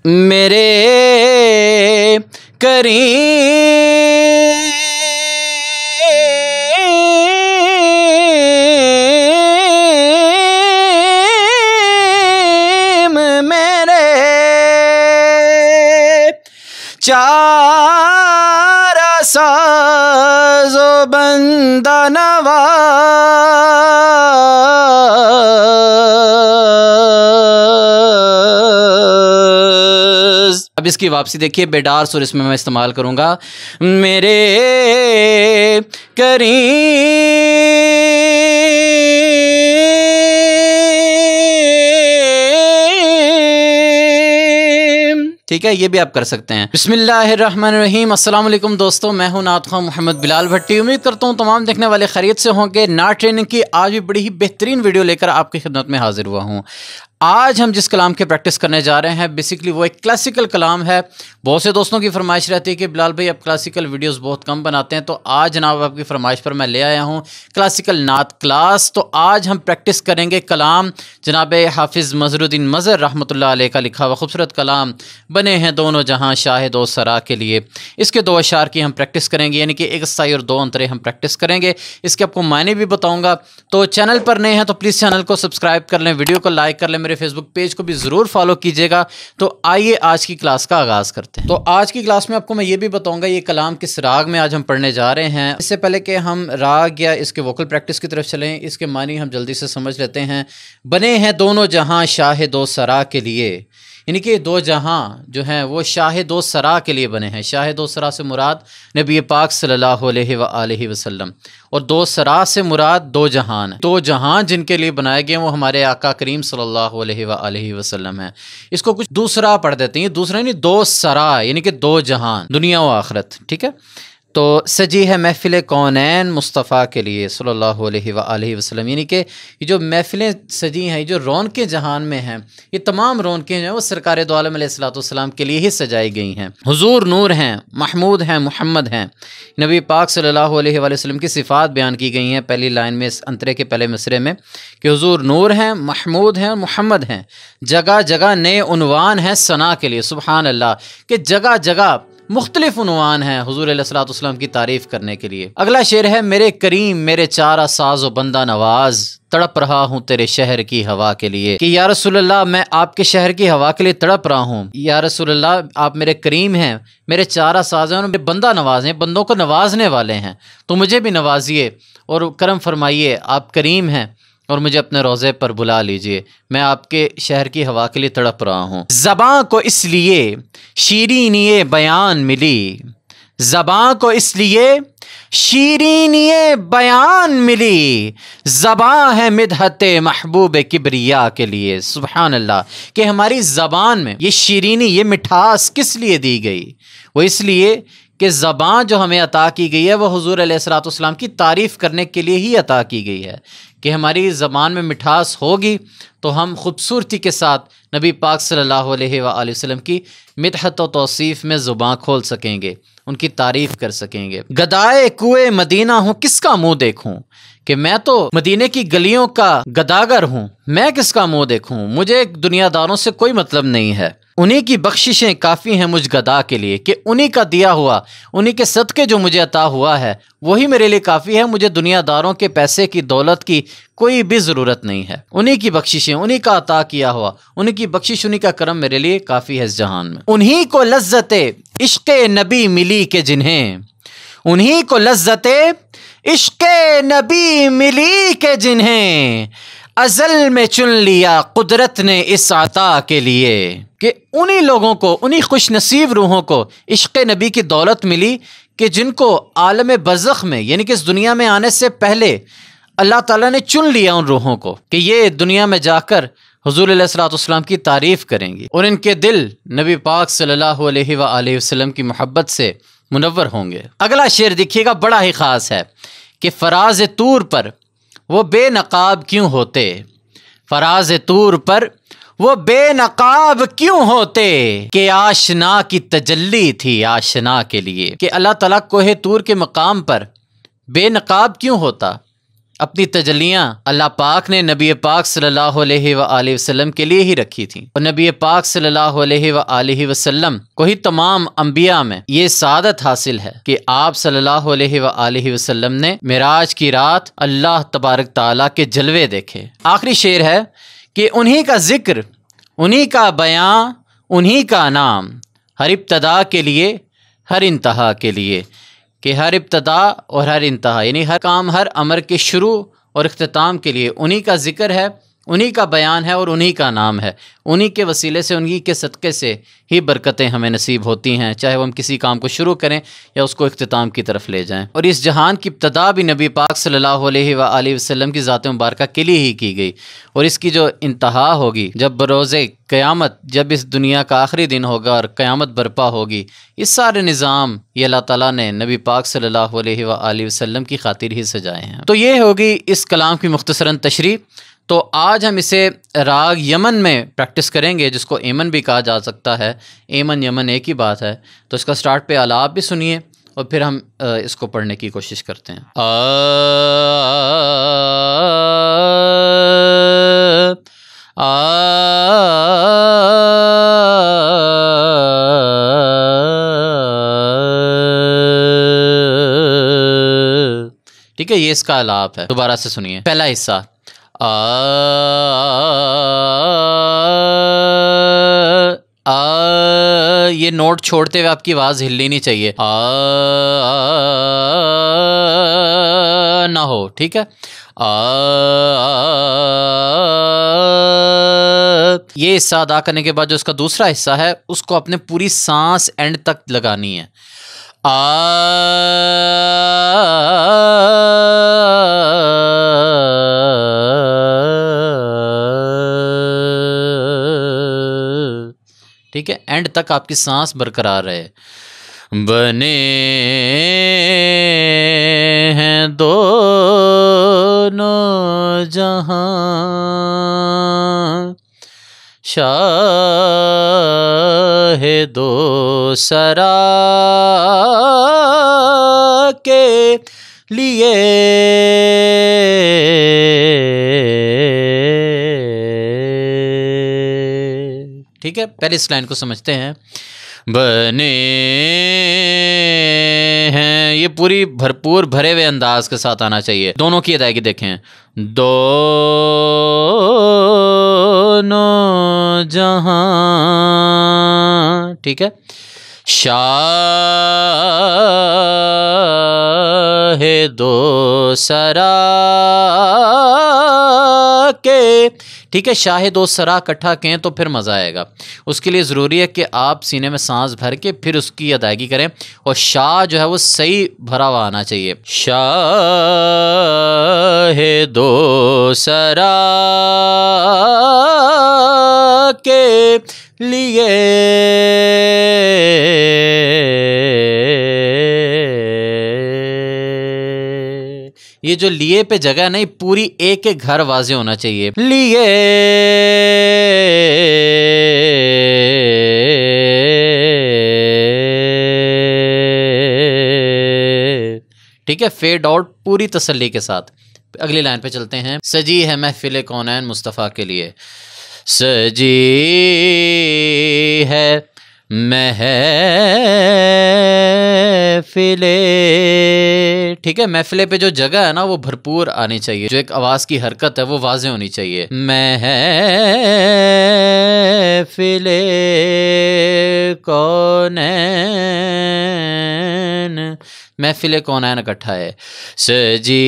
मेरे करीम मेरे चार साज़ो बंदा नवाज़। अब इसकी वापसी देखिए, बेडार सुर इसमें मैं इस्तेमाल करूँगा। मेरे करीम, ठीक है, ये भी आप कर सकते हैं। बिस्मिल्लाहिर्रहमानिर्रहीम। अस्सलाम वालेकुम दोस्तों, मैं हूं नात ख़ान मोहम्मद बिलाल भट्टी। उम्मीद करता हूं तमाम देखने वाले खैरियत से होंगे। नात ट्रेनिंग की आज भी बड़ी ही बेहतरीन वीडियो लेकर आपकी खिदमत में हाजिर हुआ हूं। आज हम जिस कलाम की प्रैक्टिस करने जा रहे हैं बेसिकली वो एक क्लासिकल कलाम है। बहुत से दोस्तों की फरमाइश रहती है कि बिलाल भाई आप क्लासिकल वीडियोस बहुत कम बनाते हैं, तो आज जनाब आपकी फरमाइश पर मैं ले आया हूं क्लासिकल नात क्लास। तो आज हम प्रैक्टिस करेंगे कलाम जनाब हाफिज़ मज़हरुद्दीन मज़हर रहमतुल्लाह अलैह का लिखा हुआ खूबसूरत कलाम बने हैं दोनों जहां शाहिद और सरा के लिए। इसके दो अशार की हम प्रैक्टिस करेंगे, यानी कि एक स्थाई और दो अंतरे हम प्रैक्टिस करेंगे। इसके आपको मायने भी बताऊँगा। तो चैनल पर नए हैं तो प्लीज़ चैनल को सब्सक्राइब कर लें, वीडियो को लाइक कर लें, मेरे फेसबुक पेज को भी ज़रूर फॉलो कीजिएगा। तो आइए आज की क्लास का आगाज़ करते हैं। तो आज की क्लास में आपको मैं ये भी बताऊंगा ये कलाम किस राग में आज हम पढ़ने जा रहे हैं। इससे पहले कि हम राग या इसके वोकल प्रैक्टिस की तरफ चलें, इसके मानी हम जल्दी से समझ लेते हैं। बने हैं दोनों जहां शाहिद व सरा के लिए, यानी कि दो जहां जो हैं वो शाहिद व सरा के लिए बने हैं। शाहिद व सरा से मुराद नबी पाक सल्लल्लाहु अलैहि वसल्लम, और दो सरा से मुराद दो जहान। दो जहां जिनके लिए बनाए गए वो हमारे आका करीम सल्लल्लाहु अलैहि वसल्लम है। इसको कुछ दूसरा पढ़ देते हैं, दूसरा नहीं, दो सरा यानी कि दो जहान, दुनिया व आखिरत। ठीक है, तो सजी है महफ़िल कौनैन मुस्तफ़ा के लिए सल्लल्लाहु अलैहि वसल्लम, यानी कि ये जो महफ़िलें सजी हैं, ये जो रौनकें जहान में हैं, ये तमाम रौनकें जो हैं वो सरकार दो आलम अलैहिस्सलाम के लिए ही सजाई गई हैं। हुज़ूर नूर हैं, महमूद हैं, मुहम्मद हैं। नबी पाक सल्लल्लाहु अलैहि वसल्लम की सिफ़ात बयान की गई हैं पहली लाइन में, इस अंतरे के पहले मिसरे में, कि हुज़ूर नूर हैं, महमूद हैं, मुहम्मद हैं। जगह जगह नए उन्वान हैं सना के लिए, सुबहान अल्लाह, कि जगह जगह मुख्तलिफ उन्वान हैं हुज़ूर अलैहिस्सलाम की तारीफ़ करने के लिए। अगला शेर है, मेरे करीम मेरे चारा साज़ो बंदा नवाज, तड़प रहा हूँ तेरे शहर की हवा के लिए, कि या रसूलल्लाह मैं आपके शहर की हवा के लिए तड़प रहा हूँ। या रसूलल्लाह आप मेरे करीम हैं, मेरे चारा साज़ हैं, और मेरे बंदा नवाज हैं, बंदों को नवाजने वाले हैं, तो मुझे भी नवाजिए और करम फरमाइए। आप करीम हैं और मुझे अपने रोज़े पर बुला लीजिए, मैं आपके शहर की हवा के लिए तड़प रहा हूँ। ज़बां को इसलिए शीरीनिए बयान मिली, ज़बां को इसलिए शीरीनिए बयान मिली, ज़बां है मिदहत महबूब किबरिया के लिए। सुबहान अल्लाह, कि हमारी ज़बान में ये शीरीनी, ये मिठास किस लिए दी गई? वो इसलिए कि ज़बान जो हमें अता की गई है वो हुज़ूर अलैहिस्सलाम की तारीफ़ करने के लिए ही अता की गई है। कि हमारी ज़बान में मिठास होगी तो हम खूबसूरती के साथ नबी पाक सल्लल्लाहु अलैहि वसल्लम की मिदहत व तौसीफ़ में ज़ुबान खोल सकेंगे, उनकी तारीफ़ कर सकेंगे। गदाए कुए मदीना हूँ किसका मुँह देखूँ, कि मैं तो मदीने की गलियों का गदागर हूँ, मैं किसका मुँह देखूँ, मुझे दुनियादारों से कोई मतलब नहीं है। उन्हीं की बख्शिशें काफ़ी हैं मुझ गदा के लिए, कि उन्हीं का दिया हुआ, उन्हीं के सदक़े जो मुझे अता हुआ है वही मेरे लिए काफ़ी है। मुझे दुनियादारों के पैसे की, दौलत की कोई भी ज़रूरत नहीं है। उन्हीं की बख्शिशें, उन्हीं का अता किया हुआ, उन्हीं की बख्शिश, उन्हीं का करम मेरे लिए काफ़ी है इस जहान में। उन्हीं को लज़्ज़ते इश्क़े नबी मिली के जिन्हें, उन्हीं को लज़्ज़ते इश्क़े नबी मिली के जिन्हें, अज़ल में चुन लिया कुदरत ने इस अता के लिए। कि उन्हीं लोगों को, उन्हीं खुश नसीब रूहों को इश्क़ नबी की दौलत मिली कि जिनको आलम बज़ख़ में, यानी कि इस दुनिया में आने से पहले अल्लाह ताला ने चुन लिया उन रूहों को कि ये दुनिया में जाकर हुज़ूर अलैहिस्सलाम की तारीफ़ करेंगी, और इनके दिल नबी पाक सल्लल्लाहु अलैहि वसल्लम की मोहब्बत से मुनव्वर होंगे। अगला शेर देखिएगा, बड़ा ही ख़ास है, कि फ़राज़ तूर पर वो बेनकाब क्यों होते, फ़राज़ तूर पर वो बेनकाब क्यों होते, कि आशना की तजल्ली थी आशना के लिए। कि अल्लाह ताला कोहे तूर के मकाम पर बेनकाब क्यों होता, अपनी तजल्लियाँ अल्लाह पाक ने नबी पाक सल्लल्लाहु अलैहि वसल्लम के लिए ही रखी थी। और नबी पाक सल्लल्लाहु अलैहि वसल्लम को ही तमाम अंबिया में ये सादत हासिल है कि आप सल्लल्लाहु अलैहि वसल्लम ने मिराज की रात अल्लाह तबारक ताला के जलवे देखे। आखिरी शेर है कि उन्हीं का जिक्र, उन्हीं का बयां, उन्हीं का नाम, हर इब्तदा के लिए हर इंतहा के लिए, कि हर इब्तदा और हर इंतहा यानी हर काम, हर अमर के शुरू और इख्तिताम के लिए उन्हीं का जिक्र है, उन्हीं का बयान है और उन्हीं का नाम है। उन्हीं के वसीले से, उन्हीं के सदक़े से ही बरकतें हमें नसीब होती हैं, चाहे वो हम किसी काम को शुरू करें या उसको इख्तिताम की तरफ ले जाएं। और इस जहान की इब्तदा भी नबी पाक सल्लल्लाहु अलैहि वसल्लम की ज़ात मुबारका के लिए ही की गई। और इसकी जो इंतहा होगी जब बरोज़े क़यामत, जब इस दुनिया का आखिरी दिन होगा और क़यामत बर्पा होगी, इस सारे निज़ाम ये अल्लाह ताला ने नबी पाक सल्लल्लाहु अलैहि वसल्लम की खातिर ही सजाए हैं। तो ये होगी इस कलाम की मुख्तसरन तशरीह। तो आज हम इसे राग यमन में प्रैक्टिस करेंगे, जिसको एमन भी कहा जा सकता है। एमन यमन एक ही बात है। तो इसका स्टार्ट पे आलाप भी सुनिए और फिर हम इसको पढ़ने की कोशिश करते हैं। ठीक है, ये इसका आलाप है। दोबारा से सुनिए। पहला हिस्सा ये नोट छोड़ते हुए आपकी आवाज़ हिलनी नहीं चाहिए, ना हो। ठीक है, ये हिस्सा अदा करने के बाद जो उसका दूसरा हिस्सा है उसको अपने पूरी सांस एंड तक लगानी है। ठीक है, एंड तक आपकी सांस बरकरार रहे। बने हैं दोनों जहां, शाहे दो सरा के लिए, ठीक है। पहले इस लाइन को समझते हैं। बने हैं, ये पूरी भरपूर भरे हुए अंदाज के साथ आना चाहिए। दोनों की अदायगी देखें। दोनों जहां, ठीक है। शाहे दो सरा के, ठीक है। शाहे दो सरा इकट्ठा कहें तो फिर मज़ा आएगा। उसके लिए ज़रूरी है कि आप सीने में सांस भर के फिर उसकी अदायगी करें और शाह जो है वो सही भरा हुआ आना चाहिए। शाहे दो सरा के लिए, ये जो लिए पे जगह नहीं, पूरी एक एक घर वाजे होना चाहिए। लिए, ठीक है। फेड आउट पूरी तसल्ली के साथ। अगली लाइन पे चलते हैं। सजी है महफिल कौनैन मुस्तफ़ा के लिए, सजी है महफिले, ठीक है। महफिले पे जो जगह है ना वो भरपूर आनी चाहिए। जो एक आवाज़ की हरकत है वो वाज़े होनी चाहिए। महफिले कौनैन, महफिल कौनैन इकट्ठा है। सजी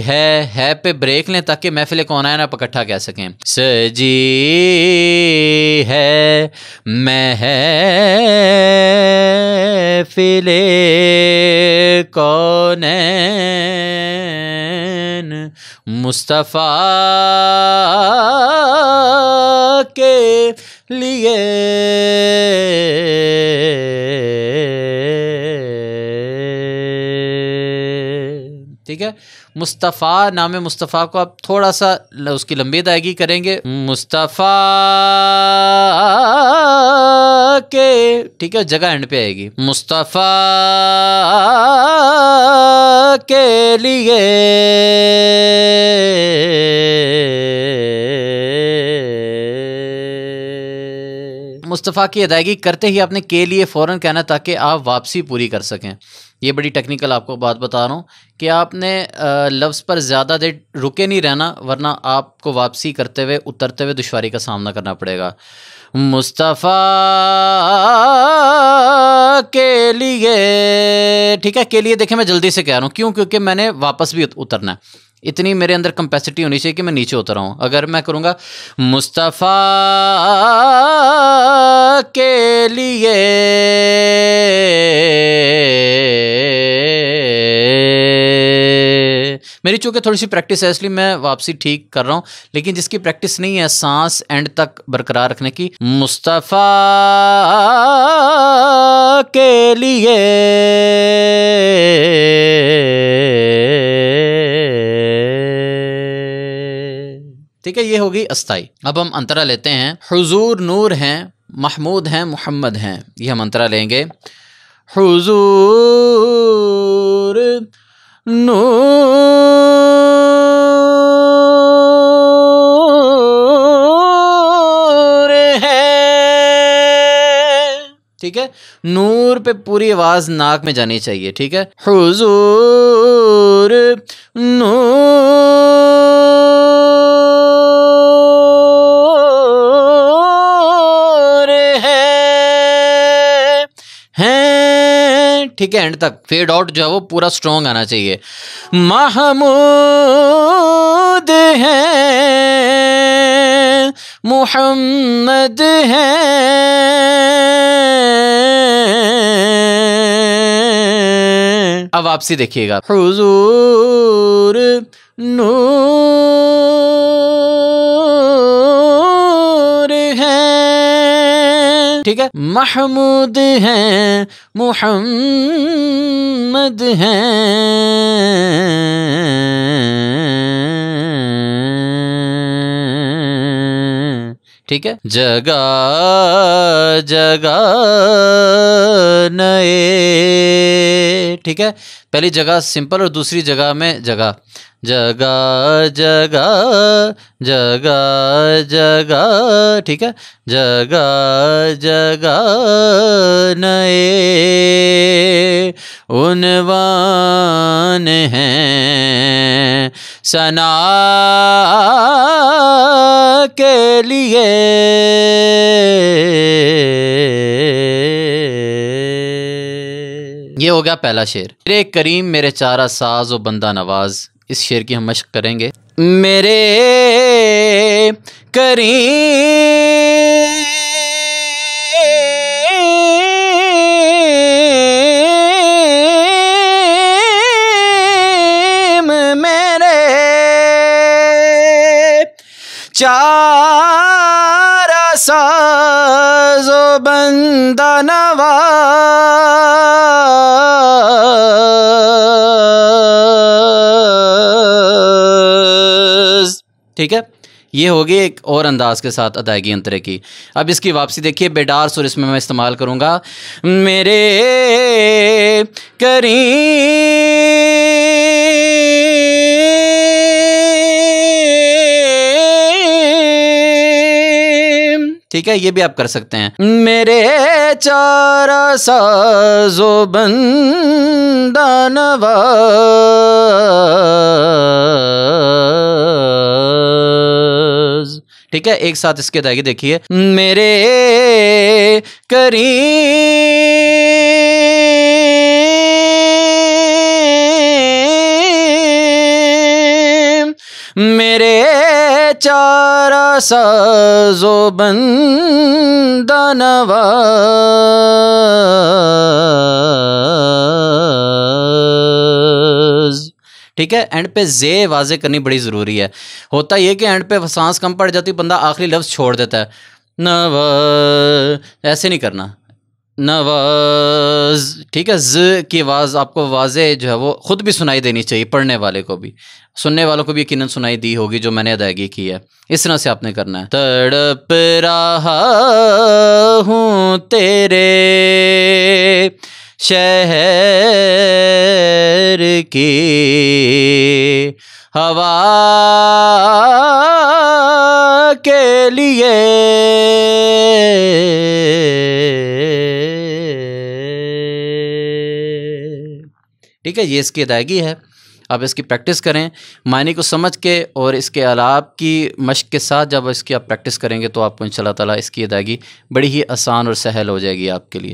है पे ब्रेक लें ताकि महफिल कौनैन आप इकट्ठा कह सकें। सजी है महफिल कौनैन मुस्तफ़ा के लिए, ठीक है। मुस्तफ़ा, नाम मुस्तफ़ा को आप थोड़ा सा उसकी लंबी अदायगी करेंगे। मुस्तफ़ा के, ठीक है, जगह एंड पे आएगी। मुस्तफ़ा के लिए मुस्तफ़ा की अदायगी करते ही आपने के लिए फ़ौरन कहना ताकि आप वापसी पूरी कर सकें। ये बड़ी टेक्निकल आपको बात बता रहा हूँ कि आपने लफ्ज़ पर ज़्यादा देर रुके नहीं रहना, वरना आपको वापसी करते हुए उतरते हुए दुश्वारी का सामना करना पड़ेगा। मुस्तफ़ा के लिए, ठीक है, के लिए देखें मैं जल्दी से कह रहा हूँ, क्यों? क्योंकि मैंने वापस भी उतरना है, इतनी मेरे अंदर कैपेसिटी होनी चाहिए कि मैं नीचे उतर रहा हूँ। अगर मैं करूँगा मुस्तफ़ा के लिए, मेरी चूँकि थोड़ी सी प्रैक्टिस है इसलिए मैं वापसी ठीक कर रहा हूँ, लेकिन जिसकी प्रैक्टिस नहीं है सांस एंड तक बरकरार रखने की, मुस्तफ़ा के लिए ठीक है, ये होगी अस्थाई। अब हम अंतरा लेते हैं। हुजूर नूर हैं, महमूद हैं, मुहम्मद हैं, ये हम अंतरा लेंगे। हुजूर नूर है, ठीक है, नूर पे पूरी आवाज नाक में जानी चाहिए, ठीक है। हुजूर नूर है, ठीक है, एंड तक फेड आउट जो है वो पूरा स्ट्रॉन्ग आना चाहिए। महमूद है, मुहम्मद है, अब वापसी देखिएगा। हुजूर नूर है, ठीक है, महमूद हैं, मुहम्मद हैं, ठीक है। जगह जगह नए, ठीक है, पहली जगह सिंपल और दूसरी जगह में जगह, जगह जगह जगह जगह, ठीक है, जगह जगह नए उन्वान हैं सना के लिए। ये हो गया पहला शेर। मेरे करीम मेरे चारा साज व बंदा नवाज, इस शेर की हम मशक करेंगे। मेरे करीम मेरे चारा साज व बंदा नवाज, ठीक है। ये होगी एक और अंदाज के साथ अदायगी अंतरे की। अब इसकी वापसी देखिए, बेडार सुर इसमें मैं इस्तेमाल करूँगा। मेरे करीम, ठीक है, ये भी आप कर सकते हैं। मेरे चारा साजो बंदा नवाज, ठीक है, एक साथ इसके अदायगी देखिए। मेरे करीम मेरे चारा साजो बंदा नवाज, ठीक है। एंड पे जे वाजे करनी बड़ी ज़रूरी है। होता ये कि एंड पे सांस कम पड़ जाती, बंदा आखिरी लफ्ज़ छोड़ देता है, नवाज, ऐसे नहीं करना, नवाज, ठीक है। ज की आवाज़ आपको वाजे जो है वो खुद भी सुनाई देनी चाहिए, पढ़ने वाले को भी, सुनने वालों को भी यकीनन सुनाई दी होगी जो मैंने अदायगी की है। इस तरह से आपने करना है। तड़प रहा हूँ तेरे शहर की हवा के लिए। ठीक है, ये इसकी अदायगी है। आप इसकी प्रैक्टिस करें मानी को समझ के, और इसके आलाप की मश्क के साथ जब इसकी आप प्रैक्टिस करेंगे तो आपको इंशाअल्लाह ताला इसकी अदायगी बड़ी ही आसान और सहल हो जाएगी आपके लिए।